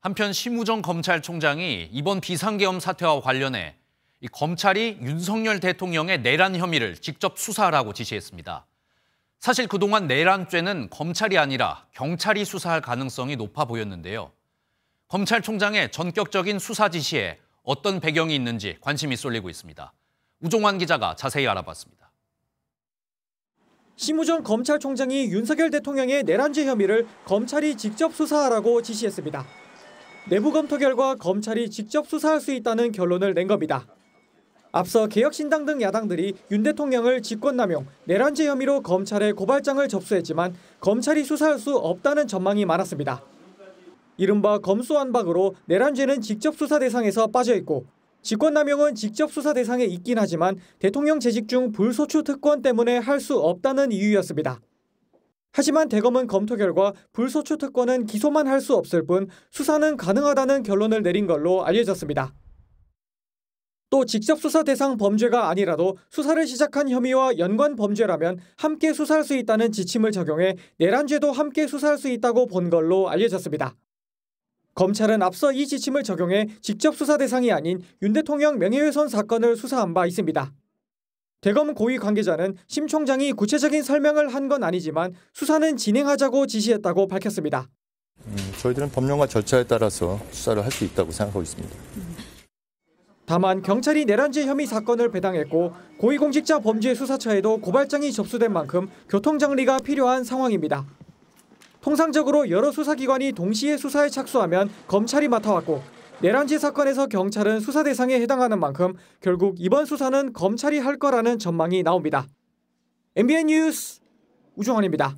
한편 심우정 검찰총장이 이번 비상계엄 사태와 관련해 검찰이 윤석열 대통령의 내란 혐의를 직접 수사하라고 지시했습니다. 사실 그동안 내란죄는 검찰이 아니라 경찰이 수사할 가능성이 높아 보였는데요. 검찰총장의 전격적인 수사 지시에 어떤 배경이 있는지 관심이 쏠리고 있습니다. 우종환 기자가 자세히 알아봤습니다. 심우정 검찰총장이 윤석열 대통령의 내란죄 혐의를 검찰이 직접 수사하라고 지시했습니다. 내부 검토 결과 검찰이 직접 수사할 수 있다는 결론을 낸 겁니다. 앞서 개혁신당 등 야당들이 윤 대통령을 직권남용, 내란죄 혐의로 검찰에 고발장을 접수했지만 검찰이 수사할 수 없다는 전망이 많았습니다. 이른바 검수완박으로 내란죄는 직접 수사 대상에서 빠져있고 직권남용은 직접 수사 대상에 있긴 하지만 대통령 재직 중 불소추 특권 때문에 할 수 없다는 이유였습니다. 하지만 대검은 검토 결과 불소추 특권은 기소만 할 수 없을 뿐 수사는 가능하다는 결론을 내린 걸로 알려졌습니다. 또 직접 수사 대상 범죄가 아니라도 수사를 시작한 혐의와 연관 범죄라면 함께 수사할 수 있다는 지침을 적용해 내란죄도 함께 수사할 수 있다고 본 걸로 알려졌습니다. 검찰은 앞서 이 지침을 적용해 직접 수사 대상이 아닌 윤 대통령 명예훼손 사건을 수사한 바 있습니다. 대검 고위 관계자는 심 총장이 구체적인 설명을 한 건 아니지만 수사는 진행하자고 지시했다고 밝혔습니다. 저희들은 법령과 절차에 따라서 수사를 할 수 있다고 생각하고 있습니다. 다만 경찰이 내란죄 혐의 사건을 배당했고 고위공직자 범죄수사처에도 고발장이 접수된 만큼 교통정리가 필요한 상황입니다. 통상적으로 여러 수사기관이 동시에 수사에 착수하면 검찰이 맡아왔고 내란죄 사건에서 경찰은 수사 대상에 해당하는 만큼 결국 이번 수사는 검찰이 할 거라는 전망이 나옵니다. MBN 뉴스 우종환입니다.